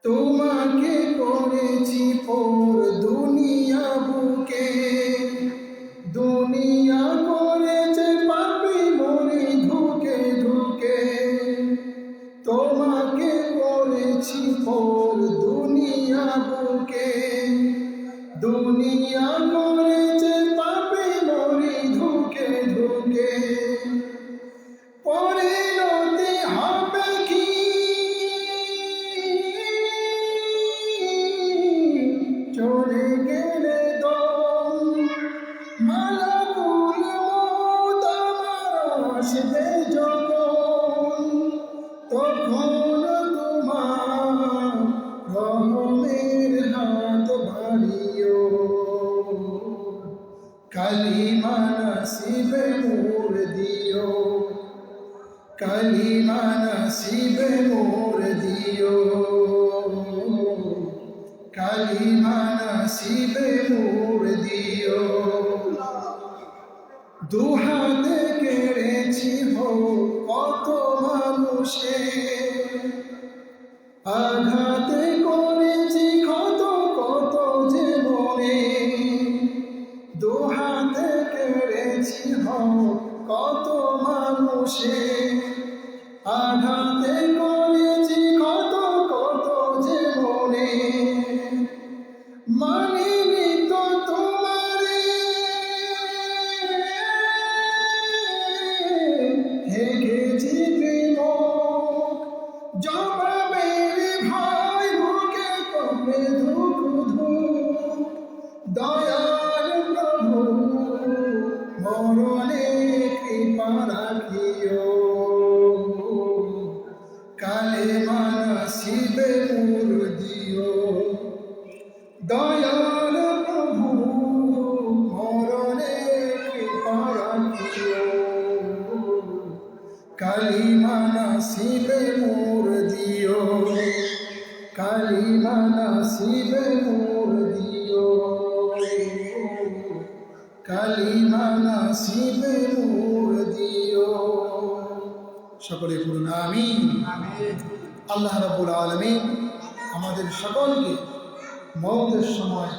তোমাকে করেছি পর দুনিয়া বুকে, দুনিয়া করেছে পাপী মনে ঢুকে ঢুকে। তোমাকে করেছি পর দুনিয়া বুকে, দুনিয়া করেছে পাপী মনে ঢুকে ঢুকে। পরিণতি হবে কি চলে গেলে দম, মালাকুল মউত আমার আসবে যখন, তখন তোমার রহমের হাত বাড়িও, কালিমা নসিবে মোর দিও, কালিমা নসিবে মোর দিও, কালিমা নসিবে মোর দিও। দুহাতে কেড়েছি হো কত মানুষে, আঘাতে করেছি কত কত জীবনে। দুহাতে কেড়েছি হো কত মানুষে, আঘাতে করেছি কত কত জীবনে। মানিনি তো তোমারে থেকেছি প্রেম, জবাবের ভাই বুকে কবে ধুক ধুক। দয়াল প্রভু মরণে কৃপা রাখিও, কালেমা নসিবে মোর দিও। দয়াল প্রভু মরণে কৃপা রাখিও, কালিমা নসিবে মোর দিও, কালিমা নসিবে মোর দিও, কালিমা নসিবে মোর দিও। সকলে বলুন আমিন। আল্লাহ রাব্বুল আলামিন আমাদের সকলকে মওতের সময়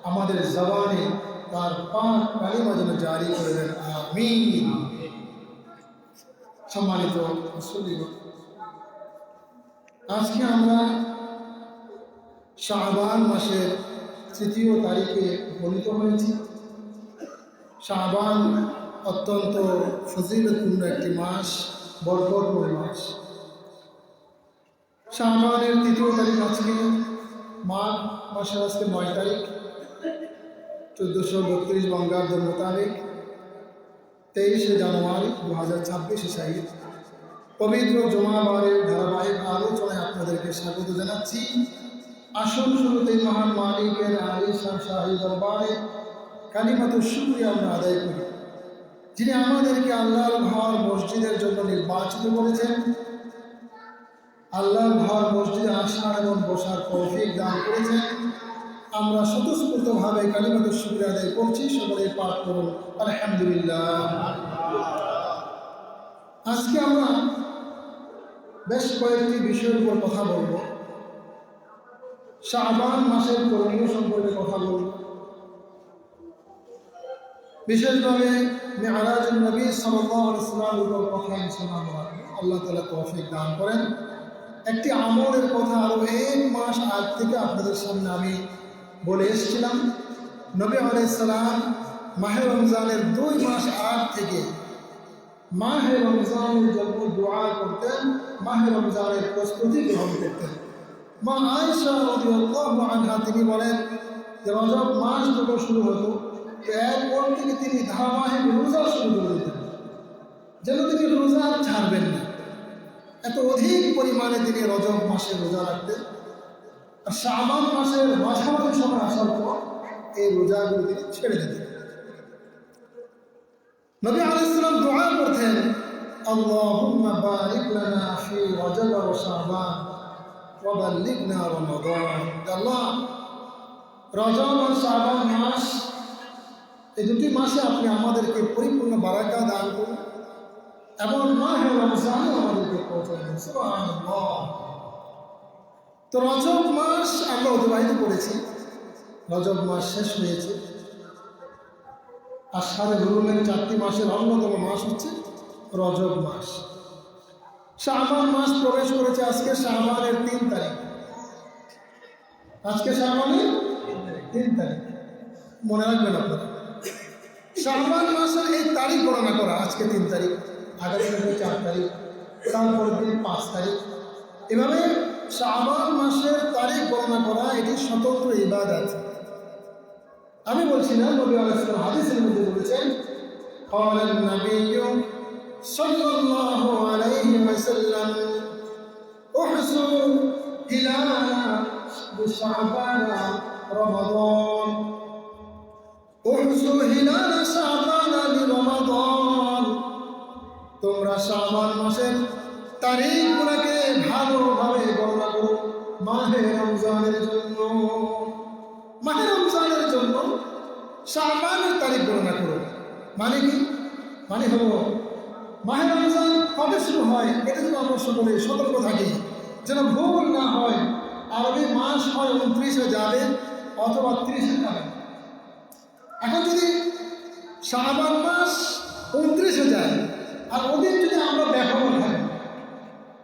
আমাদের জবানে তার পাক কালিমা যেন জারি করে দেন, আমিন। সম্মানিত মুসল্লিগণ, আজকে আমরা শাবান মাসের ৩য় তারিখে উপনীত হয়েছি। শাবান অত্যন্ত ফজিলতপূর্ণ একটি মাস, বরকতময় মাস। শাবানের ৩য় তারিখ আজকে, মাঘ মাসের আজকে ৯ তারিখ, ১৪৩২ বঙ্গাব্দের মোতাবেক ২৩শে জানুয়ারি ২০২৬ ইসাই পবিত্র জুমাবারের ধারাবাহিক আলোচনায় আপনাদেরকে স্বাগত জানাচ্ছি। আসল শুরুতেই মহান মালিকের আলিশান শাহী দরবারে কালিমাতুশ শুকরিয়া আমরা আদায় করি, যিনি আমাদেরকে আল্লাহর ঘর মসজিদের জন্য নির্বাচিত করেছেন। আল্লাহর ঘর মসজিদে আসার এবং বসার তৌফিক দান করেছেন। আমরা স্বতঃস্ফূর্তভাবে কালিমাতুশ শুকরিয়া আদায় করছি। সকলে পাঠ করুন আলহামদুলিল্লাহ। আজকে আমরা বেশ কয়েকটি বিষয়ের উপর কথা বলব। শাবান মাসের করণীয় সম্পর্কে কথা বলব, বিশেষভাবে মিআরাজুন নবী সাল্লাল্লাহু আলাইহি ওয়াসাল্লামের উপর কথা ইনশাআল্লাহ আল্লাহ তাআলা তৌফিক দান করেন। একটি আমলের কথা আরো 1 মাস আগ থেকে আপনাদের সামনে আমি বলে এসেছিলাম। নবী আলাইহিস সালাম মাহে রমজানের 2 মাস আগ থেকে মাহে রমজানের জন্য দোয়া করতেন, মাহে রমজানের প্রস্তুতি গ্রহণ করতেন। মা আয়েশা রাদিয়াল্লাহু আনহা তিনি বলেন যে রজব মাস যখন শুরু হতো, এরপর থেকে তিনি ধারাবাহিক রোজা শুরু করে দিতেন, যেন তিনি রোজা ছাড়বেন না। এত অধিক পরিমাণে তিনি রজব মাসে রোজা রাখতেন। আর শাবান মাসের মাঝামাঝি সময় আসার পর এই রোজাগুলো তিনি ছেড়ে দিতেন। নবী আলাইহিস সালাম দোয়া করতেন, আল্লাহুম্মা বারিক লানা ফি রজব ওয়া শাবান ওয়া বাল্লিগনা রমাদান। আল্লাহ, রজব আর শাবান মাস, এই দুটি মাসে আপনি আমাদেরকে পরিপূর্ণ বারাকা দান করুন এবং মাহে রমজানে আমাদেরকে পৌঁছাবেন। সুবহানাল্লাহ। তো তো রজব মাস আমরা অতিবাহিত করেছি, রজব মাস শেষ হয়েছে। আষাঢ় হুরুমের 4টি মাসের অন্যতম মাস হচ্ছে রজব মাস। শাবান মাস প্রবেশ করেছে আজকে শাবানের 3 তারিখ। আজকে শাবানের 3 তারিখ, মনে রাখবেন আপনারা। শাবান মাসের এই তারিখ গণনা করা, আজকে 3 তারিখ, আগামী 4 তারিখ, তারপরের দিন 5 তারিখ, এভাবে শাবান মাসের তারিখ গণনা করা এটি স্বতন্ত্র ইবাদত। আমি বলছি না, নবী আলাইহিস সালাম হাদিসের মধ্যে বলেছেন, قال النبي صلى الله عليه وسلم احصوا هلال شعبان رمضان احصوا هلال شعبان برمضان। তোমরা শাবান মাসের তারিখগুলোকে ভালোভাবে গণনা করো মাহে রমজানের জন্য। মাহে রমজানের জন্য শাবানের তারিখ গণনা করো। মানে কি? মানে হলো মাহে রমজান কবে শুরু হয় এটা যেন আমরা সকলে সতর্ক থাকি, যেন ভুল না হয়। আরবি মাস হয় 29-এ যাবে অথবা 30-এ যাবে। এখন যদি শাবান মাস 29-এ যায় আর ওদিন যদি আমরা বেখবর থাকি,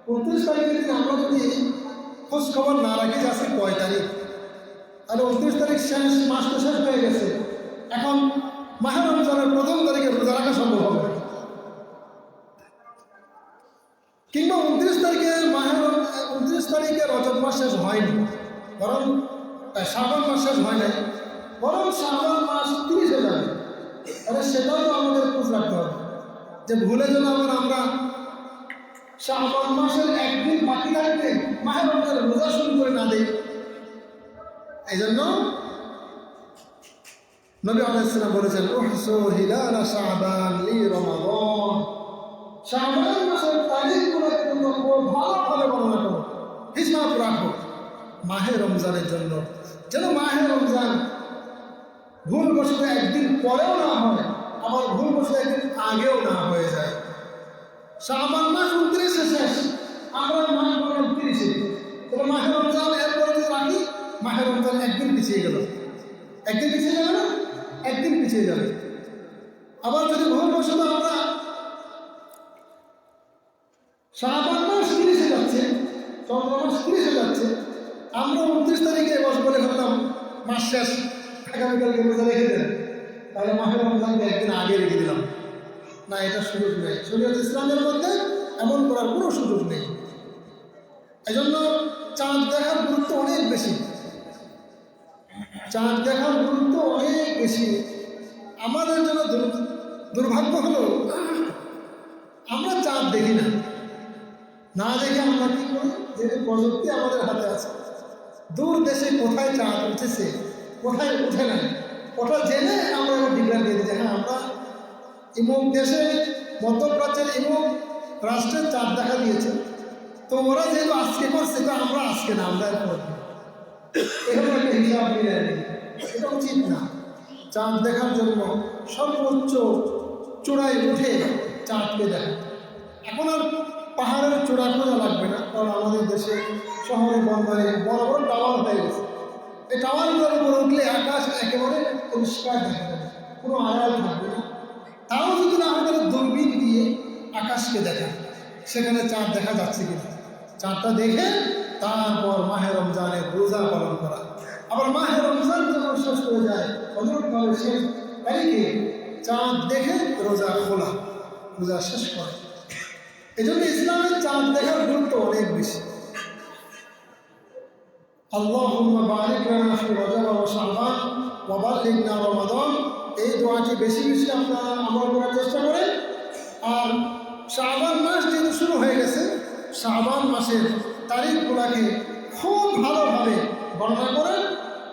29 তারিখের দিন আমরা যদি খোঁজ খবর না রাখি যে আজকে কয় তারিখ, তাহলে 29 তারিখ শেষ, মাস তো শেষ হয়ে গেছে। এখন মাহে রমজানের 1ম তারিখে রোজা রাখা সম্ভব হবে, কিংবা 29 তারিখে রজব মাস শেষ হয়নি, বরং শাবান মাস শেষ হয় নাই, বরং শাবান মাস 30-এ যাবে। তাহলে সেটাও তো আমাদের খোঁজ রাখতে হবে যে ভুলে যেন আমরা শাবান মাসের একদিন বাকি থাকতে মাহে রমজানের রোজা শুরু করে না দেই। এই জন্য নবী আলাইহিস সালাম বলেছেন, উহসু হিলাল শাবান লি রমাদান। শাবান মাসের তারিখগুলোকে তোমরা খুব ভালোভাবে গণনা করো, হিসাব রাখো মাহে রমজানের জন্য, যেন মাহে রমজান ভুলবশত একদিন পরেও না হয়, আবার ভুলবশত একদিন আগেও না হয়ে যায়। শাবান মাস 29-এ শেষ, আমরা মাস 30-এ, তাহলে মাহে রমজান এরপরে যদি রাখি মাহে রমজান একদিন পিছিয়ে গেল, একদিন পিছিয়ে যাবে না, একদিন পিছিয়ে যাবে। আবার যদি ভুলবশত আমরা শাবান মাস 30-এ যাচ্ছে, চন্দ্র মাস 30-এ যাচ্ছে, আমরা 29 তারিখে বস বলে ফেললাম মাস শেষ, আগামীকালকে রোজা রেখে দেন, তাহলে মাহে রমজানকে একদিন আগে রেখে দিলাম না, এটা সুযোগ নেই। শরীয়ত ইসলামের মধ্যে এমন করার কোনো সুযোগ নেই। এই জন্য চাঁদ দেখার গুরুত্ব অনেক বেশি, চাঁদ দেখার গুরুত্ব অনেক বেশি। আমাদের জন্য দুর্ভাগ্য হলো আমরা চাঁদ দেখি না, না দেখে আমরা কি করি, যে প্রযুক্তি আমাদের হাতে আছে, দূর দেশে কোথায় চাঁদ উঠেছে কোথায় উঠে নাই ওটা জেনে আমরা ডিক্লেয়ার দিয়ে দিই, হ্যাঁ আমরা ইমুক দেশে মধ্যপ্রাচ্যের ইমুক রাষ্ট্রের চাঁদ দেখা দিয়েছে, তো ওরা যেহেতু আজকে করছে তো আমরা আজকে না, আমরা এরকম একটা হিসাব মিলে নিই, এটা উচিত না। চাঁদ দেখার জন্য সর্বোচ্চ চূড়ায় উঠে চাঁদকে দেখা। এখন আর পাহাড়ের চূড়া খোঁজা লাগবে না, কারণ আমাদের দেশে শহরে বন্দরে বড় বড় টাওয়ার হয়ে গেছে। এই টাওয়ারগুলোর উপর উঠলে আকাশ একেবারে পরিষ্কার দেখা যাবে, কোনো আড়াল থাকবে না। তাও যদি না আমাদের দূরবীন দিয়ে আকাশকে দেখা, সেখানে চাঁদ দেখা যাচ্ছে কিনা, চাঁদটা দেখে তারপর মাহে রমজানের রোজা পালন করা। আবার মাহে রমজান যখন শেষ হয়ে যায়, অনুরূপভাবে শেষ তারিখে চাঁদ দেখে রোজা খোলা, রোজা শেষ করা। এই জন্য ইসলামের চাঁদ দেখার গুরুত্ব অনেক বেশি। আল্লাহুম্মা বারিক লানা ফি রজব ওয়া শাবান ওয়া বাল্লিগনা রমাদান, এই দোয়াটি বেশি বেশি আপনারা আমল করার চেষ্টা করেন। আর শাবান মাস যেহেতু শুরু হয়ে গেছে, শাবান মাসের তারিখগুলোকে খুব ভালোভাবে গণনা করেন,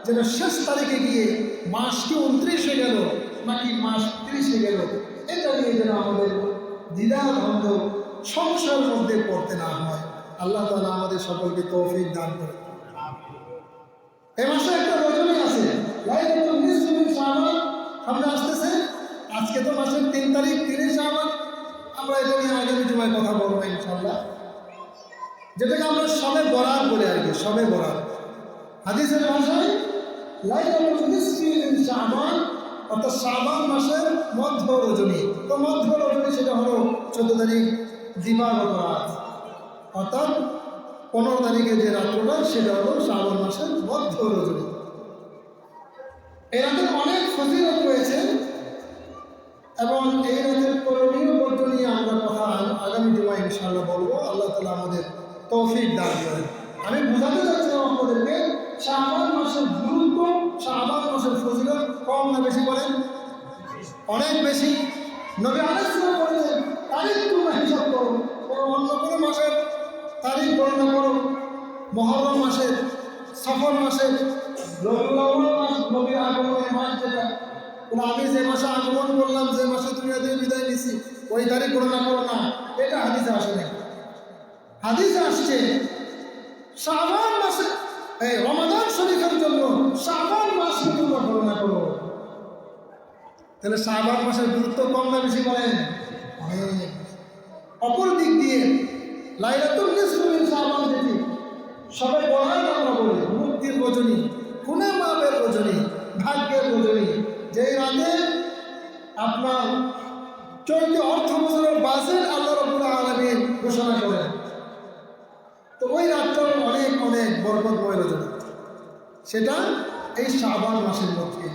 যেন শেষ তারিখে গিয়ে মাস কি 29 গেল নাকি মাস 30 গেল, এটা নিয়ে যেন আমাদের দ্বিধা দ্বন্দ্ব সংশয়ের মধ্যে পড়তে না হয়। আল্লাহ তাআলা আমাদের সকলকে তৌফিক দান করে। এই মাসে একটা রজনী আছে, লাইলাতুল নিসফি মিন শাবান সামনে আসতেছে। আজকে তো মাসের 3 তারিখ, 3 শাবান। আমরা এটা নিয়ে আগামী জুমায় কথা বলবো ইনশাআল্লাহ। যেটাকে আমরা সবে বরাত বলে আর কি, সবে বরাত। হাদিসের ভাষায় লাইলাতুল নিসফি মিন শাবান, অর্থাৎ শাবান মাসের মধ্য রজনী। তো মধ্য রজনী সেটা হলো 14 তারিখ দিবাগত রাত, অর্থাৎ 15 তারিখে যে রাত্রটা সেটা হলো শাবান মাসের মধ্য রজনী। এই রাতের অনেক ফজিলত রয়েছে এবং এই রাতের করণীয় পদ্ধতি নিয়ে আমরা কথা আগামী জুমায় ইনশাআল্লাহ বলবো। আল্লাহ তাআলা আমাদের তৌফিক দান করেন। আমি বোঝাতে চাচ্ছিলাম আপনাদেরকে শাবান মাসের গুরুত্ব, শাবান মাসের ফজিলত কম না বেশি বলেন? অনেক বেশি। নবী আলাইহিস সালাম বলেছেন তারিখ তোমরা হিসাব করো, অন্য কোনো মাসের তারিখ গণনা করো, মুহররম মাসের, সফর মাসের, রবিউল আউয়াল মাস, নবীর আগমনের মাস যেটা, আমি যে মাসে আগমন করলাম, যে মাসে দুনিয়া থেকে বিদায় নিছি, ওই তারিখ গণনা করো না, এটা হাদিসে আসে না। হাদিসে আসছে শাবান মাসে, এই রমাদান শরীফের জন্য শাবান মাসে তোমরা গণনা করো। তাহলে শাবান মাসের গুরুত্ব কম না বেশি বলেন? অপর দিক দিয়ে লাইলাতুল নিসফি মিন শাবান যেটি সবে বরাত আমরা বলি, মুক্তির রজনী, গুনাহ মাফের রজনী, ভাগ্যের রজনী, যেই রাতে আপনার চলতি অর্থ বছরের বাজেট আল্লাহ রাব্বুল আলামিন ঘোষণা করেন। তো ওই রাতটা অনেক অনেক বরকতময় রজনী, সেটা এই শাবান মাসের মধ্যে।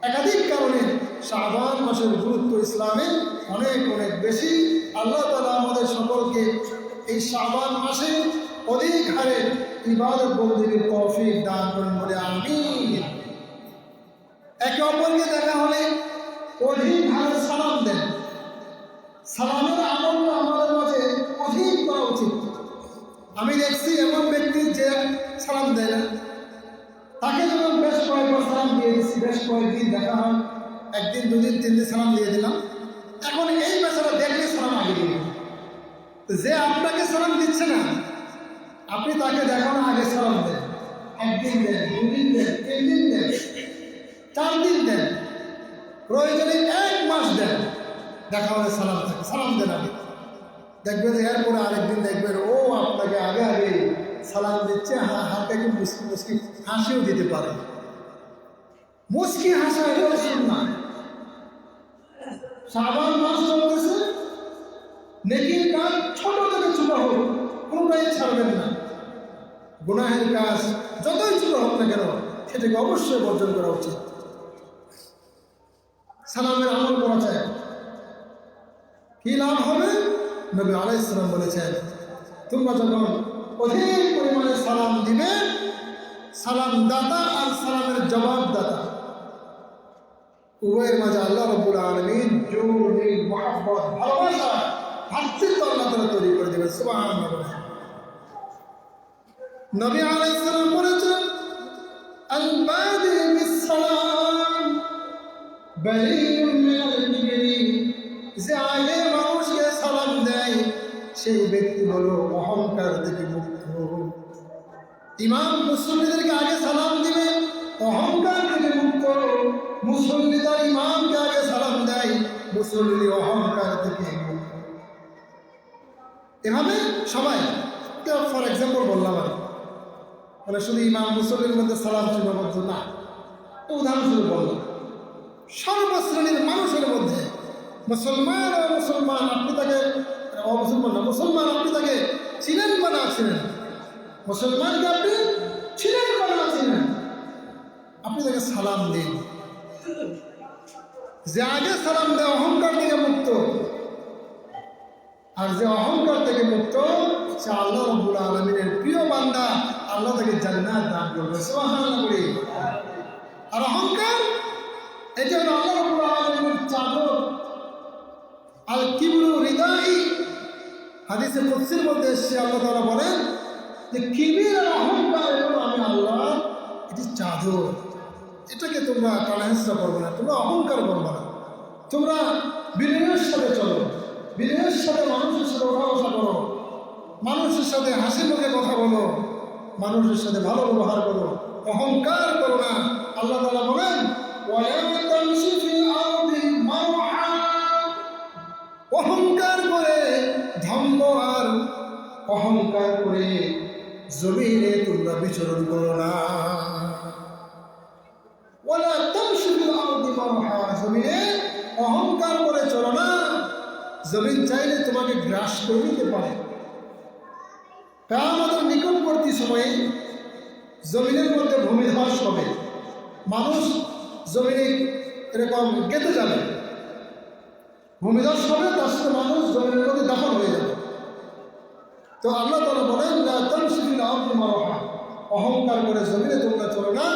একাধিক কারণে শাবান মাসের গুরুত্ব ইসলামে অনেক অনেক বেশি। আল্লাহ তাআলা আমাদের সকলকে এই শাবান মাসে অধিক হারে ইবাদত বন্দেগীর তৌফিক দান করেন বলে আমিন। একে অপরকে দেখা হলে অধিক হারে সালাম দেন। সালামের আমলটা আমাদের মাঝে অধিক করা উচিত। আমি দেখছি এমন ব্যক্তি যে সালাম দেয় না, তাকে যখন বেশ কয়েকবার সালাম দিয়ে দিচ্ছি, বেশ কয়েকদিন দেখা হয়, একদিন দুদিন তিন দিন সালাম দিয়ে দিলাম, এখন এই বেচারা দেখলে সালাম আগে দিয়ে, যে আপনাকে সালাম দিচ্ছে না আপনি তাকে দেখানো আগে সালাম দেন। একদিন দেন, দুদিন দেন, 3 দিন দেন, 4 দিন দেন, প্রয়োজনে 1 মাস দেন, দেখা হলে সালাম থাকে, সালাম দেন আগে। দেখবেন এরপরে আরেকদিন দেখবেন ও আপনাকে আগে আগে সালাম দিচ্ছে, হাতে একটু মুসকি মুসকি হাসিও দিতে পারে। মুসকি হাসা এটা সুন্নাহ। শাবান মাস চলতেছে, নেকির কাজ ছোট থেকে ছোট হোক কোনোটাই ছাড়বেন না। গুনাহের কাজ যতই ছোট হোক না কেন সেটাকে অবশ্যই বর্জন করা উচিত। সালামের আমল করা যায়, কি লাভ হবে? নবী আলাইহিস সালাম বলেছেন তোমরা যখন অধিক পরিমাণে সালাম দিবে, সালাম দাতা আর সালামের জবাবদাতা উভয়ের মাঝে আল্লাহ রাব্বুল আলামিন জোর, মহব্বত, ভালোবাসা, ভ্রাতৃত্ব আল্লাহ তাআলা তৈরি করে দেবেন। সুবহানাল্লাহ। নবী আলাইহিস সালাম বলেছেন আল বাদি বিস সালাম বারিউন মিনাল কিবরি, যে আগে মানুষকে সালাম দেয় সেই ব্যক্তি হলো অহংকার থেকে মুক্ত। ইমাম মুসল্লিদেরকে আগে সালাম দিবে, অহংকার থেকে মুক্ত। মুসল্লি তার ইমামকে আগে সালাম দেয়, মুসল্লি অহংকার থেকে মুক্ত। এভাবে সবাই, ফর এক্সাম্পল বললাম আর মানে শুধু ইমাম মুসল্লির মধ্যে সালাম সীমাবদ্ধ না, উদাহরণস্বরূপ বললাম সর্বশ্রেণীর মানুষের মধ্যে মুসলমান ও মুসলমান, আপনি তাকে মুসলমান না, মুসলমান আপনি তাকে চিনেন বা না চিনেন, মুসলমানকে আপনি চিনেন বা না চিনেন, আপনি তাকে সালাম দিন। যে আগে সালাম দেয় অহংকার থেকে মুক্ত, আর যে অহংকার থেকে মুক্ত সে আল্লাহ রাব্বুল আলামিনের প্রিয় বান্দা, আল্লাহ তাকে জান্নাত দান করবে। সুবহানাল্লাহ। আর অহংকার এটা হলো আল্লাহ রাব্বুল আলামিনের চাদর। আল কিবরু রিদাই, হাদিসে কুদসির মধ্যে এসেছে আল্লাহ তাআলা বলেন যে কিবির আর অহংকার হলো আমি আল্লাহ এটি চাদর, এটাকে তোমরা টানাহেঁচড়া করবে না, তোমরা অহংকার করবে না, তোমরা বিনয়ের সাথে চলো, বিনয়ের সাথে মানুষের সাথে ওঠা বসা করো, মানুষের সাথে হাসি মুখে কথা বলো, মানুষের সাথে ভালো ব্যবহার করো, অহংকার করো না। আল্লাহ তাআলা বলেন অহংকার করে ধম্ম আর অহংকার করে জমিনে তোমরা বিচরণ করো না। ওয়ালা তামশু ফিল আরদি মারহা, জমিনে অহংকার করে চলো না। জমিন চাইলে তোমাকে গ্রাস করে নিতে পারে। কিয়ামতের নিকটবর্তী সময়ে জমিনের মধ্যে ভূমিধস হবে, মানুষ জমিনে এরকম গেঁথে যাবে, ভূমিধস হবে, তার সাথে মানুষ জমিনের মধ্যে দাফন হয়ে যাবে। তো আল্লাহ তাআলা বলেন লা তামশু ফিল আরদি মারহা, অহংকার করে জমিনে তোমরা চলো না।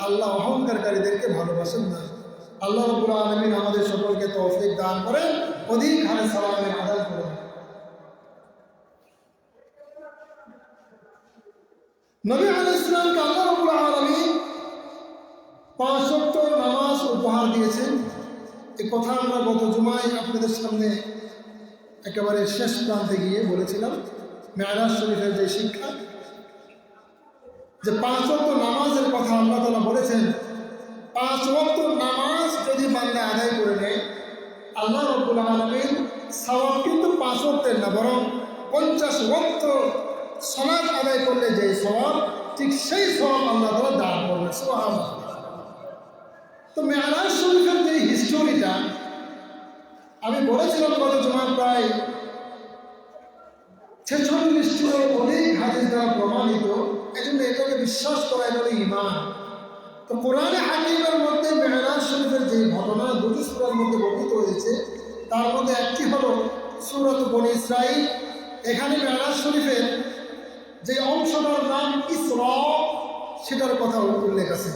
আল্লাহ অহংকারকারীদেরকে ভালোবাসেন না। আল্লাহ রাব্বুল আলামিন আমাদের সকলকে তৌফিক দান করেন, অধিক হারে সালামের আদান করেন। নবী আলাইহিস সালামকে আল্লাহ রাব্বুল আলামিন 5 ওয়াক্ত নামাজ উপহার দিয়েছেন। এই কথা আমরা গত জুমায় আপনাদের সামনে একেবারে শেষ প্রান্তে গিয়ে বলেছিলাম, মেরাজ শরীফের যে শিক্ষা, যে 5 ওয়াক্ত নামাজের কথা আল্লাহ তাআলা বলেছেন। 5 ওয়াক্ত নামাজ যদি বান্দা আদায় করে নেয়, আল্লাহ রাব্বুল আলামিন সওয়াব কিন্তু 5 ওয়াক্তের না, বরং 50 ওয়াক্ত সালাত আদায় করলে যে সওয়াব, ঠিক সেই সওয়াব আল্লাহ তাআলা দান করবেন। সুবহানাল্লাহ। তো মেরাজ শরীফের যে হিস্টোরিটা আমি বলেছিলাম গত জুমায়, প্রায় 46টিরও অধিক হাদিস দ্বারা প্রমাণিত। এজন্য এটাকে বিশ্বাস করা হলো ঈমান। তো কোরআনে হাকিমের মধ্যে মেরাজ শরীফের যে ঘটনা 2টি সূরার মধ্যে বর্ণিত হয়েছে, তার মধ্যে একটি হলো সূরাত বনী ইসরাঈল। এখানে মেরাজ শরীফের যে অংশটার নাম ইসরা, সেটার কথা উল্লেখ আছে।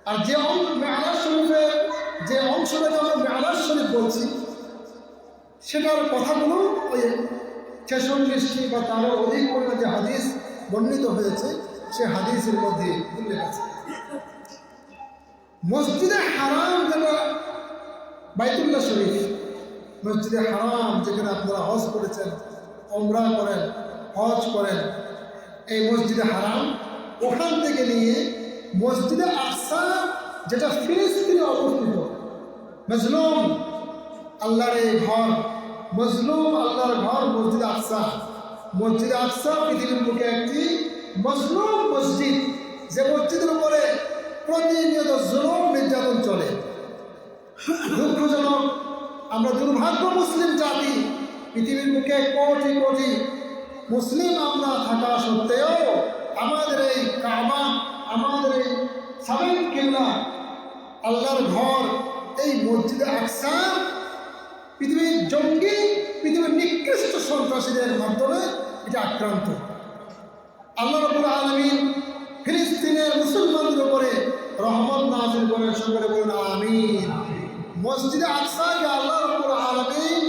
আর যে মেরাজ শরীফের যে অংশটাকে আমরা মেরাজ শরীফ বলছি, সেটার কথাগুলো ওই 46টি বা তারও অধিক পরিমাণে যে হাদিস বর্ণিত হয়েছে, সে হাদিসের মধ্যে উল্লেখ আছে। মসজিদে হারাম যেটা বাইতুল্লাহ শরীফ, মসজিদে হারাম যেখানে আপনারা হজ করেছেন, ওমরা করেন, হজ করেন, এই মসজিদে হারাম, ওখান থেকে নিয়ে মসজিদে আকসা যেটা ফিলিস্তিনে অবস্থিত, মজলুম আল্লাহর এই ঘর, মজলুম আল্লাহর ঘর মসজিদে আকসা। মসজিদে আকসা পৃথিবীর বুকে একটি মজলুম মসজিদ, যে মসজিদের উপরে প্রতিনিয়ত জুলুম নির্যাতন চলে। দুঃখজনক, আমরা দুর্ভাগ্য মুসলিম জাতি, পৃথিবীর বুকে কোটি কোটি মুসলিম আমরা থাকা সত্ত্বেও আমাদের এই কাবা, আমাদের এই সাবেক কিবলা, আল্লাহর ঘর, এই মসজিদে আকসা পৃথিবীর জঙ্গি, পৃথিবীর নিকৃষ্ট সন্ত্রাসীদের মাধ্যমে এটা আক্রান্ত। আল্লাহ রাব্বুল আলামিন ফিলিস্তিনের মুসলমানদের উপরে রহমত নাযিল করেন, সকলে বলুন আমিন। মসজিদে আকসাকে আল্লাহ রাব্বুল আলামিন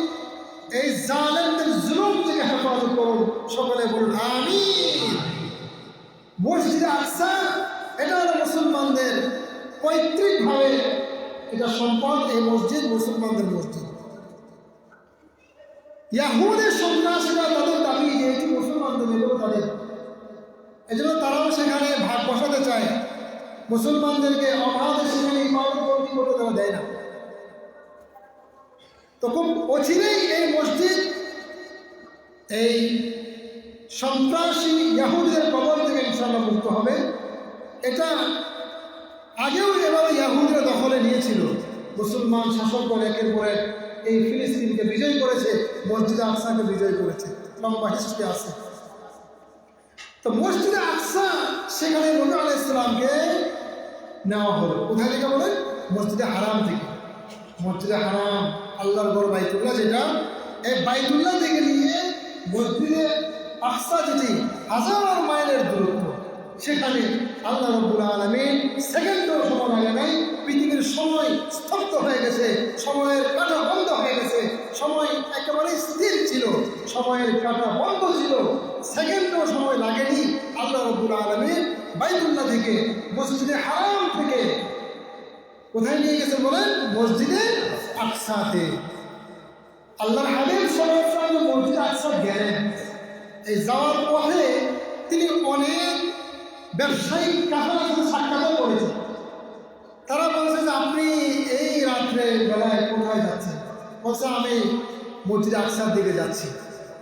এই জালেমদের জুলুম থেকে হেফাজত করুন, সকলে বলুন আমিন। মসজিদে আকসা এটা হলো মুসলমানদের পৈতৃকভাবে এটা সম্পদ। এই মসজিদ মুসলমানদের মসজিদ। ইয়াহুদের সন্ত্রাসীরা তাদের দাবি যে এটি মুসলমানদের, এগুলো তাদের, এজন্য তারাও সেখানে ভাগ বসাতে চায়। মুসলমানদেরকে অবাধে সেখানে ইবাদত করতে তারা দেয় না। তো খুব অচিরেই এই মসজিদ এই সন্ত্রাসী ইয়াহুদের কবল থেকে ইনশাআল্লাহ মুক্ত হবে। এটা আগেও এভাবে ইয়াহুদরা দখলে নিয়েছিল। মুসলমান শাসকগণ একের পর এক এই ফিলিস্তিনকে বিজয় করেছে, মসজিদে আকসাকে বিজয় করেছে, লম্বা হিস্ট্রি আছে। তো মসজিদে আকসা সেখানে নবী আলাইহিস সালামকে নেওয়া হলো। কোথায় থেকে বলেন? মসজিদে হারাম থেকে। মসজিদে হারাম আল্লাহর ঘর বাইতুল্লাহ, যেটা এই বাইতুল্লাহ থেকে নিয়ে মসজিদে আকসা যেটি 1000 মাইলের দূরত্ব, সেখানে আল্লাহ রাব্বুল আলামিন সেকেন্ডও সময় লাগে নাই। পৃথিবীর সময় স্তব্ধ হয়ে গেছে, সময়ের কাঁটা বন্ধ হয়ে গেছে, সময় একেবারে স্থির ছিল, সময়ের কাঁটা বন্ধ ছিল, সেকেন্ডও সময় লাগেনি। আল্লাহ রাব্বুল আলামিন বাইতুল্লাহ থেকে, মসজিদে হারাম থেকে কোথায় নিয়ে গেছে বলেন? মসজিদে আকসাতে। আল্লাহর হাবিব সাল্লাল্লাহু আলাইহি ওয়াসাল্লাম মসজিদে আকসা গেলেন। এই যাওয়ার পথে তিনি অনেক ব্যবসায়িক কাফেলার সাথে সাক্ষাৎ করেছেন। তারা বলছে যে আপনি এই রাত্রে বেলায় কোথায় যাচ্ছেন? বলছে আমি মসজিদে আকসার দিকে যাচ্ছি।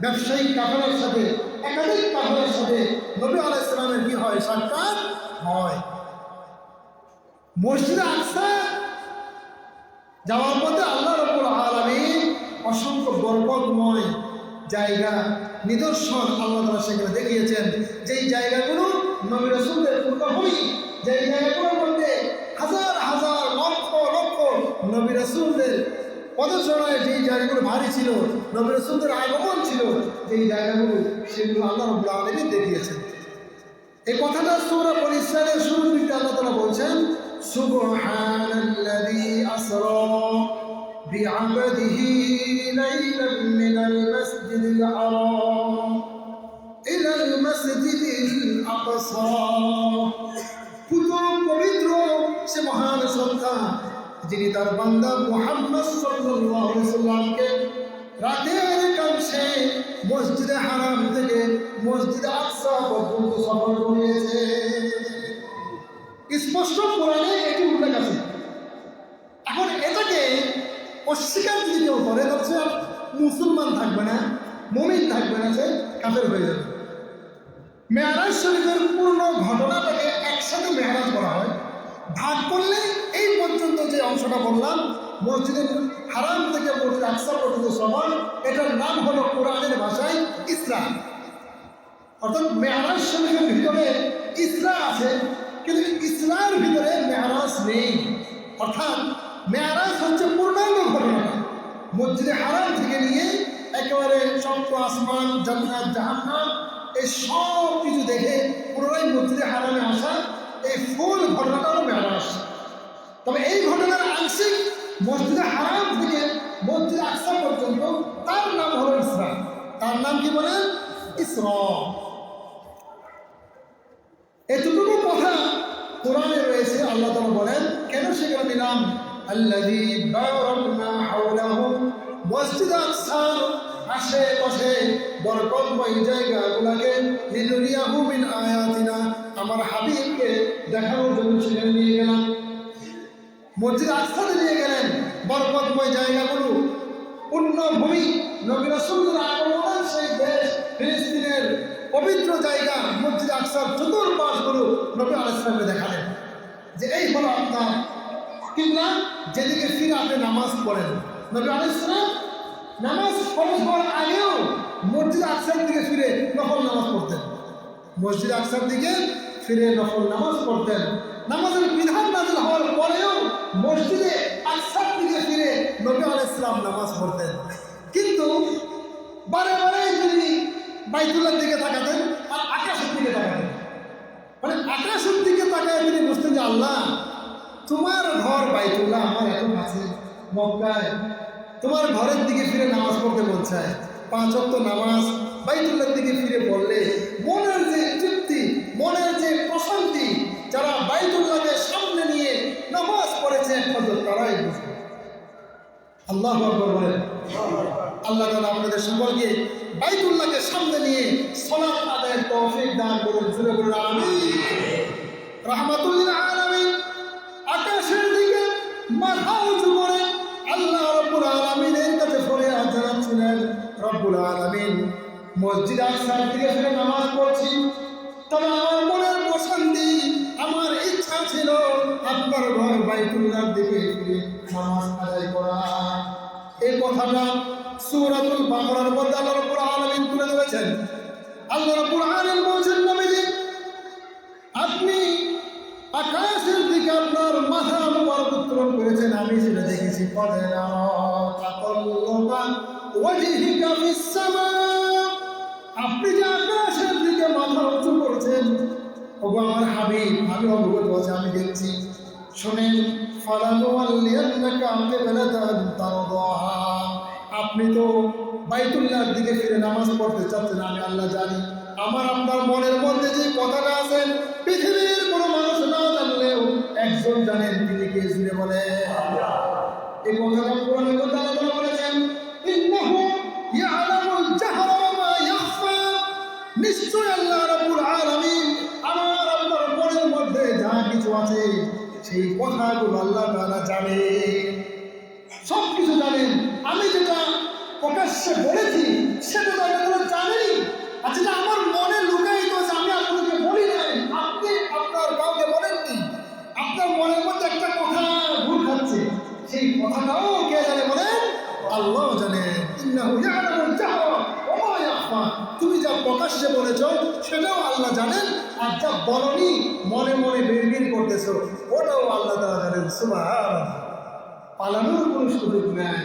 ব্যবসায়িক কাফেলার সাথে একাধিক কাফেরের সাথে নবী আলাইহিস সালামের কি হয়? সাক্ষাৎ হয়। মসজিদে আকসা যাওয়ার পথে আল্লাহ রাব্বুল আলামিন অসংখ্য বরকতময় জায়গা, নিদর্শন আল্লাহ তাআলা সেখানে দেখিয়েছেন। যেই জায়গাগুলো নবী রাসূলদের পূর্ণভূমি, যেই জায়গাগুলোর মধ্যে হাজার হাজার লক্ষ লক্ষ নবী রাসূলদের পদচারণায় যেই জায়গাগুলো ভারী ছিল, নবী রাসূলদের আগমন ছিল, যেই জায়গাগুলো, সেগুলো আল্লাহ রাব্বুল আলামিন দেখিয়েছেন। এই কথাটা সূরা বনী ইসরাঈলের শুরুর দিকে আল্লাহ তাআলা বলছেন, সুবহানাল্লাযী আসরা বিআবদিহি লাইলাম মিনাল মাসজিদিল হারাম ইলাল মাসজিদিল আকসা। পবিত্র সে মহান সত্তা যিনি তার বান্দা মুহাম্মদ সাল্লাল্লাহু আলাইহি সাল্লামকে রাতের কাছে মসজিদে হারাম থেকে মসজিদে আকসা পর্যন্ত সফর করিয়েছে। স্পষ্ট কোরআনে এটি উল্লেখ আছে। এখন এটাকে অস্বীকার যদি কেউ করে, তাহলে আর মুসলমান থাকবে না, মুমিন থাকবে না, সে কাফের হয়ে যাবে। মেরাজ শরীফের পূর্ণ ঘটনাটাকে একসাথে মেরাজ করা হয়। ভাগ করলে এই পর্যন্ত যে অংশটা বললাম, মসজিদে হারাম থেকে মসজিদ আকসা পর্যন্ত সফর, এটার নাম হলো কোরআনের ভাষায় ইসরা। অর্থাৎ মেরাজ শরীফের ভিতরে ইসরা আছে, কিন্তু ইসরার ভিতরে মেরাজ নেই। অর্থাৎ মেরাজ হচ্ছে পূর্ণাঙ্গ ঘটনাটা, মসজিদে হারাম থেকে নিয়ে একেবারে সপ্ত আসমান, জান্নাত, জাহান্নাম, এই সব কিছু দেখে পুনরায় মসজিদে হারামে আসা, এই ফুল ঘটনাটা হলো মেরাজ। তবে এই ঘটনার আংশিক মসজিদে হারাম থেকে মসজিদ আকসা পর্যন্ত, তার নাম হলো ইসরা। তার নাম কি বলেন? ইসরা। এতটুকু কথা কোরআনে রয়েছে। আল্লাহ তাআলা বলেন, কেন সেখানে নিলাম? আল্লাযী বারাকনা হাওলাহু, মসজিদ আকসার আশেপাশে বরকতময় জায়গাগুলোকে লিনুরিয়াহু মিন আয়াতিনা, আমার হাবিবকে দেখানোর জন্য সেখানে নিয়ে গেলাম। মসজিদ আকসাতে নিয়ে গেলেন, বরকতময় জায়গাগুলো, পুণ্যভূমি, নবী রাসূলদের আগমনের সেই দেশ ফিলিস্তিনের পবিত্র জায়গা মসজিদ আকসার চতুর্পাশগুলো নবী আলাইহিস সালামকে দেখালেন যে এই হলো আপনার কিবলা, যেদিকে ফিরে আপনি নামাজ পড়েন। নবী আলাইহিস সালাম নামাজ ফরজ হওয়ার আগেও মসজিদ আকসার দিকে ফিরে নফল নামাজ পড়তেন। মসজিদ আকসার দিকে ফিরে নফল নামাজ পড়তেন। নামাজের বিধান নাযিল হওয়ার পরেও মসজিদে আকসার দিকে ফিরে নবী আলাইহিস সালাম নামাজ পড়তেন। কিন্তু বারে বারে তিনি বাইতুল্লাহর দিকে তাকাতেন আর আকাশের দিকে তাকাতেন। মানে আকাশের দিকে তাকায় তিনি বুঝতেন যে আল্লাহ, তোমার ঘর বাইতুল্লাহ আমার এত কাছে মক্কায়, তোমার ঘরের দিকে ফিরে নামাজ পড়তে মন চায়। 5 ওয়াক্ত নামাজ বাইতুল্লাহর দিকে ফিরে পড়লে মনের যে তৃপ্তি, মনের যে প্রশান্তি, যারা বাইতুল্লাহকে সামনে নিয়ে নামাজ পড়েছে একমাত্র তারাই বুঝবে। আল্লাহু আকবার বলেন। আল্লাহ তাআলা আপনাদের সকলকে বাইতুল্লাহকে সামনে নিয়ে সালাত আদায়ের তৌফিক দান করুন। জোরে বলুন আমিন। রাহমাতুল লিল আলামিন। আকাশের দিকে মাথা উঁচু করে আল্লাহ রাব্বুল আলামিনের কাছে ফরিয়াদ জানাচ্ছিলেন, রব্বুল আলামিন, মসজিদ আকসার দিকে ফিরে নামাজ পড়ছি, তবে আমার মনের প্রশান্তি, আমার ইচ্ছা ছিল আপনার ঘর বাইতুল্লাহর দিকে ফিরে নামাজ আদায় করা। এই কথাটা সূরাতুল বাকারার মধ্যে আল্লাহ রাব্বুল আলামিন তুলে ধরেছেন। আল্লাহ রাব্বুল আলামিন বলছেন, নবীজি, আপনি আকাশের দিকে আপনার মাথা মুবারক উত্তোলন করেছেন, আমি সেটা দেখেছি। আপনি যে আকাশের দিকে মাথা উঁচু করেছেন, ওগো আমার হাবিব, আমি অবগত আছি, আমি দেখছি। শোনেন, আপনি তো বাইতুল্লাহর দিকে ফিরে নামাজ পড়তে চাচ্ছেন, আমি আল্লাহ জানি। আমার আপনার মনের মধ্যে যে কথাটা আছে, পৃথিবীর কোনো মানুষ না জানলেও একজন জানেন, তিনি কে? জুড়ে বলে এই কথাটা কোরআনে আল্লাহ বলেছেন, ইন্নাহু ইয়ালামুল জাহরা ওয়া মা ইয়াখফা। নিশ্চয় আল্লাহ রাব্বুল আলামিন আমার আপনার মনের মধ্যে যা কিছু আছে সেই কথাগুলো আল্লাহ তাআলা জানেন, সব কিছু জানেন। আমি যেটা প্রকাশ্যে বলেছি সেটা তো আল্লাহ তাআলা জানেন, আর যেটা আমার মনে লুকায়িত আছে আমি আপনাকে বলি নাই, আপনি আপনার কাউকে বলেননি, আপনার মনের মধ্যে একটা কথা ভুল খাচ্ছে, সেই কথাটাও কে জানে বলেন? আল্লাহ জানে। ইন্নাহু ইয়ালামুল জাহরা ওয়া মা ইয়াখফা। তুমি যা প্রকাশ্যে বলেছ সেটাও আল্লাহ জানেন, আর যা বলনি মনে মনে বিড়বিড় করতেছো ওটাও আল্লাহ তাআলা জানেন। সুবহানাল্লাহ। পালানোর কোনো সুযোগ নেই।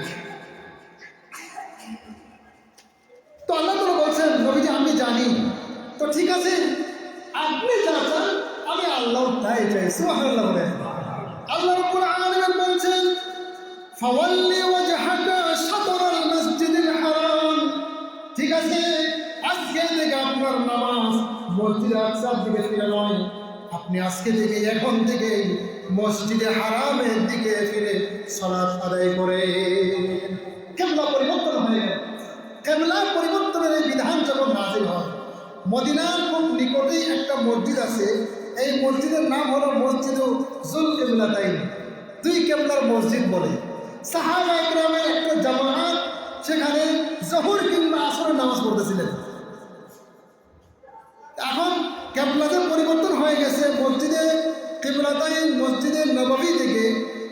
তো আল্লাহ তাআলা বলছেন নবীজি আমি জানি, তো ঠিক আছে আপনি যা চান আমি আল্লাহ তাই চাই। সুবহানাল্লাহ বলেন। আল্লাহ রাব্বুল আলামিন বলছেন ফাওয়াল্লি ওয়াজহাকা শাতরাল মসজিদিল হারাম। ঠিক আছে আজকে থেকে আপনার নামাজ মসজিদে আকসার দিকে ফিরে নয়, আপনি আজকে থেকে এখন থেকে মসজিদে হারামের দিকে ফিরে সালাত আদায় করে। কিবলা পরিবর্তন হয়ে গেল। কিবলা পরিবর্তনের এই বিধান যখন নাযিল হয়, মদিনার খুব নিকটেই একটা মসজিদ আছে, এই মসজিদের নাম হলো মসজিদুল যুলকিবলাতাইন, দুই কিবলার মসজিদ বলে। সাহাবা ইকরামের একটা জামাত সেখানে জোহর কিংবা আসরের নামাজ পড়তেছিলেন। এখন কিবলাতে পরিবর্তন হয়ে গেছে। মসজিদে কিবলাতাইন মসজিদের নববী থেকে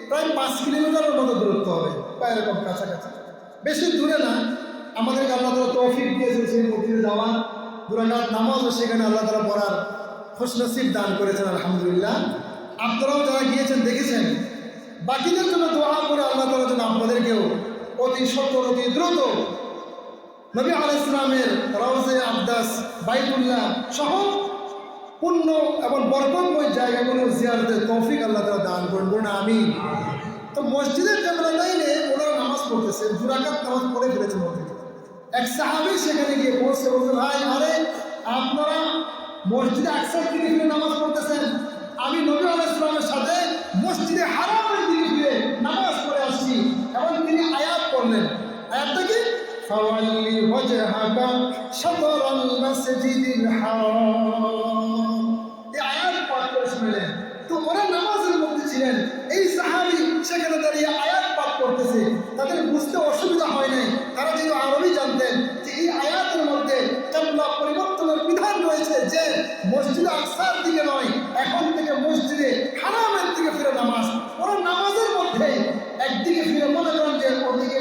প্রায় 5 কিলোমিটারের মতো দূরত্ব হবে, প্রায় এরকম কাছাকাছি, বেশি দূরে না। আমাদেরকে আল্লাহ তাআলা তৌফিক দিয়েছেন সেই মসজিদে যাওয়ার, 2 রাকাত নামাজও সেখানে আল্লাহ তাআলা পড়ার খুশনসিব দান করেছেন আলহামদুলিল্লাহ। আপনারাও যারা গিয়েছেন দেখেছেন। বাকিদের জন্য দোয়া করে আল্লাহ তাআলা যেন আপনাদেরকেও অতি সত্তর অতি দ্রুত নবী আলাইহিস সালামের রওজে আকদাস বাইতুল্লাহ সহ পূর্ণ এবং বরকতময় জায়গাগুলো জিয়ারতের তৌফিক আল্লাহ তাআলা দান করুন, বলুন আমিন। তো মসজিদের কিবলাতাইনে ওনারা নামাজ পড়তেছে, 2 রাকাত নামাজ পড়ে ফেলেছে মসজিদে। এক সাহাবী সেখানে গিয়ে বলছে ভাই আরে আপনারা মসজিদে আকসার দিকে ফিরে নামাজ পড়তেছেন, আমি নবী আলাইহিস সালামের সাথে মসজিদে হারামের দিকে ফিরে নামাজ পড়ে আসছি। এবং তিনি আয়াত পড়লেন, আয়াতটা কি? ফাওয়াল্লি ওয়াজহাকা শাতরাল মসজিদিল হারাম। এই আয়াত পাঠ করে শুনলেন। তো ওরা নামাজের মধ্যে ছিলেন, এই সাহাবী সেখানে দাঁড়িয়ে আয়াত পাঠ করতেছে, তাদের বুঝতে অসুবিধা হয় নাই। তারা যেহেতু আরবি জানতেন যে এই আয়াতের মধ্যে কিবলা পরিবর্তনের বিধান রয়েছে, যে মসজিদে আকসার দিকে নয়, এখন থেকে মসজিদে হারামের দিকে ফিরে নামাজ। ওরা নামাজের মধ্যে একদিকে ফিরে মনে করেন যে ওদিকে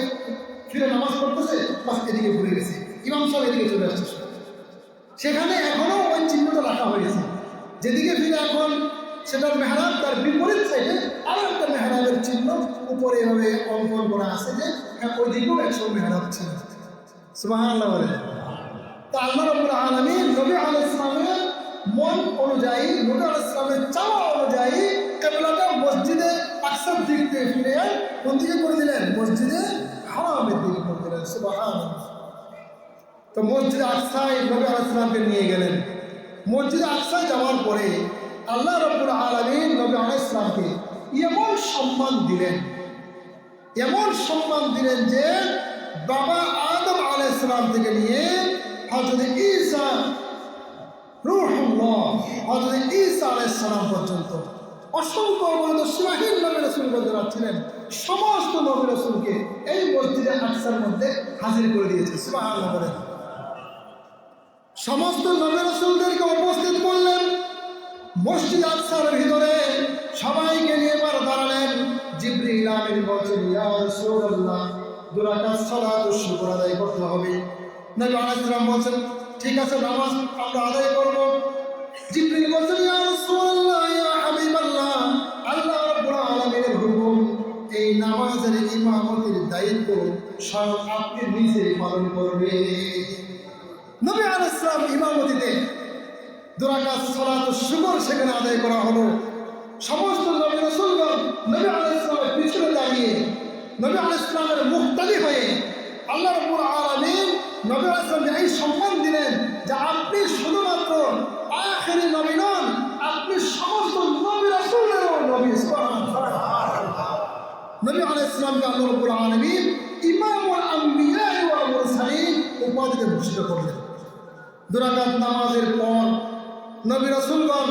ফিরে নামাজ পড়তেছে, বাস এদিকে ঘুরে গেছে, ইমাম সাহেব এদিকে চলে আসছে। সেখানে এখনো ওই চিহ্নটা রাখা হয়েছে, যেদিকে ফিরে এখন সেটার মেহরাব, তার বিপরীত সাইডে আরো একটা মেহরাবের চিহ্ন উপরে এভাবে অঙ্কন করা আছে যে হ্যাঁ ওইদিকেও 100 মেহরাব ছিল। সুবহানাল্লাহ বলেন। তো আল্লাহ রাব্বুল আলামিন নবী আলাইহিস সালামের মন অনুযায়ী, নবী আলাইহিস সালামের চাওয়া অনুযায়ী কিবলাটা মসজিদে আকসার দিক থেকে ফিরে কোন দিকে করে দিলেন? মসজিদে হারামের দিকে করে দিলেন। সুবহানাল্লাহ। তো মসজিদে আকসায় নবী আলাইহিস সালামকে নিয়ে গেলেন। মসজিদে আকসায় যাওয়ার পরে আল্লাহ রাব্বুল আলামিন নবী আলাইহিস সালামকে এমন সম্মান দিলেন, এমন সম্মান দিলেন যে বাবা আদম আলাইহিস সালাম থেকে নিয়ে হযরত ঈসা রূহুল্লাহ, হযরত ঈসা আলাইহিস সালাম পর্যন্ত অসংখ্য অগণিত সীমাহীন নবী রাসূলগণ যারা ছিলেন, সমস্ত নবী রাসূলকে এই মসজিদে আকসার মধ্যে হাজির করে দিয়েছে। সুবহানাল্লাহ বলেন। সমস্ত নবী রাসূলদেরকে উপস্থিত করলেন মসজিদ আকসার ভিতরে, সবাইকে নিয়ে এবার দাঁড়ালেন। জিবরিল আমিন বলছেন ইয়া রাসূলুল্লাহ 2 রাকাত সালাতুশ শুকর আদায় করতে হবে। নবী আলাইহিস সালাম বলছেন ঠিক আছে নামাজ আমরা আদায় করব। জিবরিল বলছেন ইয়া রাসূলুল্লাহ ইয়া হাবিবাল্লাহ, আল্লাহ রাব্বুল আলামিনের হুকুম, এই নামাজের ইমামতির দায়িত্ব স্বয়ং আপনি নিজেই পালন করবেন। নবী আলাইহিস সালাম ইমামতিতে 2 রাকাত সালাতুশ শুকর সেখানে আদায় করা হলো। সমস্ত নবী রাসূলগণ নবী আলাইহিস সালামের পিছনে দাঁড়িয়ে নবী আলাইহিস সালামের মুক্তাদি হয়ে আল্লাহ রাব্বুল আলামিন নবী আলাইহিস সালামকে এই সম্মান দিলেন যে আপনি শুধুমাত্র আখিরি নবী নন, আপনি সমস্ত নবী রাসূলেরও নবী। সুবহানাল্লাহ। নবী আলাইহিস সালামকে আল্লাহ রাব্বুল আলামিন ইমামুল আম্বিয়া ওয়াল মুরসালিন উপাধিতে ভূষিত করলেন। 2 রাকাত নামাজের পর নবী রাসূলগণ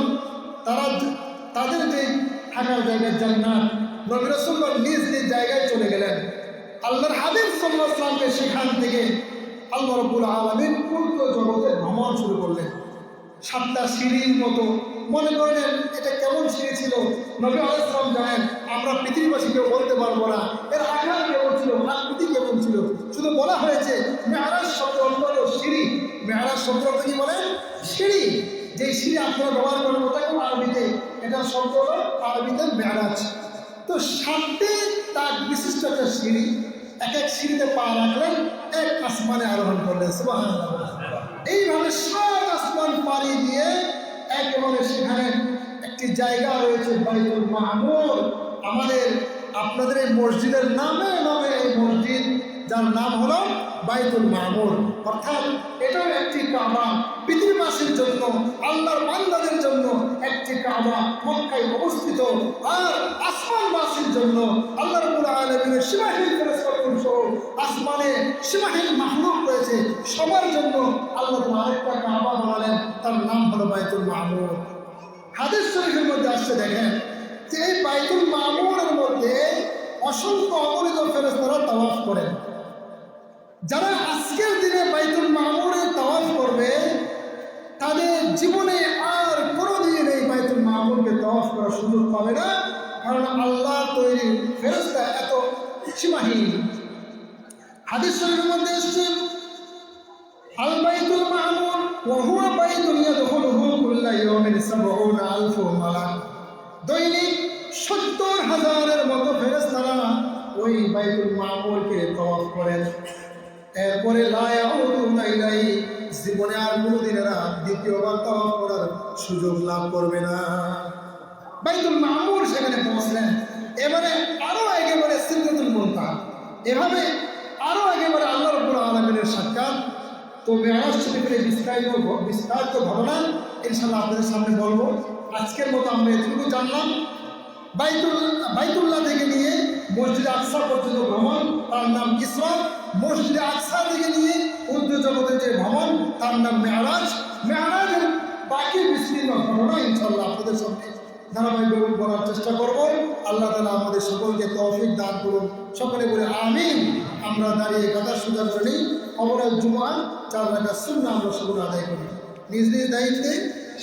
তাদের যে থাকার জায়গা জান্নাত, নবী রাসূলগণ নিজ নিজ জায়গায় চলে গেলেন। আল্লাহর হাবিব সাল্লাল্লাহু আলাইহি ওয়াসাল্লামকে সেখান থেকে আল্লাহ রাব্বুল আলামিন পূর্ণ জগতে ভ্রমণ শুরু করলেন। 7টা সিঁড়ির মতো, মনে করেন এটা কেমন সিঁড়ি ছিল নবী আলাইহিস সালাম জানেন, আমরা পৃথিবীবাসী কেউ বলতে পারবো না এর আকার কেমন ছিল, আকৃতি কেমন ছিল। শুধু বলা হয়েছে মেরাজ শব্দ অর্থ হলো সিঁড়ি। মেরাজ শব্দ অর্থ কি বলেন? সিঁড়ি। যে সিঁড়ি আপনারা ব্যবহার করেন ওটা কেউ আরবিতে, এটার শব্দ হলো আরবিতে মেরাজ। তো 7টি তাক বিশিষ্ট একটা সিঁড়ি, এক এক সিঁড়িতে পা রাখলেন, এক আসমানে আরোহণ করলেন। সুবহানাল্লাহ। এইভাবে 7 আসমান পাড়ি দিয়ে একেবারে সেখানে একটি জায়গা রয়েছে বাইতুল মামুর। আপনাদের এই মসজিদের নামে নামে এই মসজিদ, যার নাম হলো বাইতুল মামুর। অর্থাৎ এটাও একটি কাবা, পৃথিবীবাসীর জন্য, আল্লাহর বান্দাদের জন্য একটি কাবা মক্কায় অবস্থিত। আর আসমানবাসীর জন্য আল্লাহ রাব্বুল আলামিনের সীমাহীন ফেরেশতাগণ সহ আসমানে সীমাহীন মাখলুক রয়েছে, সবার জন্য আল্লাহ আরেকটা কাবা বানালেন, তার নাম হলো বাইতুল মামুর। হাদিস শরীফের মধ্যে আসছে, দেখেন যে এই বাইতুল মামুরের মধ্যে অসংখ্য অগণিত ফেরেশতারা তাওয়াফ করেন। যারা আজকের দিনে বাইতুল মামুরে তাওয়াফ করবে তাদের জীবনে আর কোনোদিন এই বাইতুল মামুরকে তাওয়াফ করার সুযোগ পাবে না, কারণ আল্লাহ তৈরি ফেরেশতা এত সীমাহীন। হাদিস শরীফের মধ্যে এসেছে আল বাইতুল মামুর ওয়া হুয়া বাইতুন ইয়াদখুলুহু কুল্লা ইয়াউমিন ৭০,০০০ মালাক। দৈনিক ৭০,০০০-এর মতো ফেরেশতারা ওই বাইতুল মামুরকে তাওয়াফ করেন। এরপরে লা ইয়াউদুনা ইলাইহি, জীবনে আর কোনোদিন এরা দ্বিতীয়বার তাওয়াফ করার সুযোগ লাভ করবে না। বাইতুল মামুর সেখানে পৌঁছলেন। এবারে আরো একেবারে সিদরাতুল মুনতাহা, এভাবে আরো একেবারে আল্লাহ রাব্বুল আলামিনের সাক্ষাৎ। তো মেরাজ শরীফের বিস্তারিত ঘটনা ইনশাআল্লাহ আপনাদের সামনে বলবো। আজকের মতো আমরা এটুকু জানলাম, বাইতুল্লাহ থেকে নিয়ে মসজিদে আকসা পর্যন্ত ভ্রমণ, তার নাম ইসরা। মসজিদে আকসা থেকে নিয়ে উর্দু জগতের যে ভ্রমণ, তার নাম মেরাজ। মেরাজের বাকি বিস্তীর্ণ ঘটনা ইনশাআল্লাহ আপনাদের সামনে ধারাবাহিকভাবে বলার চেষ্টা করব। আল্লাহ তাআলা আমাদের সকলকে তৌফিক দান করুন। সকলে বলে আমিন। আমরা দাঁড়িয়ে কাতার সোজা করে নিই। কবরের জুমা 4 রাকাত সুন্নাহ আমরা সকলে আদায় করি। নিজ নিজ দায়িত্বে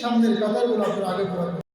সামনের কাতারগুলো আপনারা আগে পড়াবেন।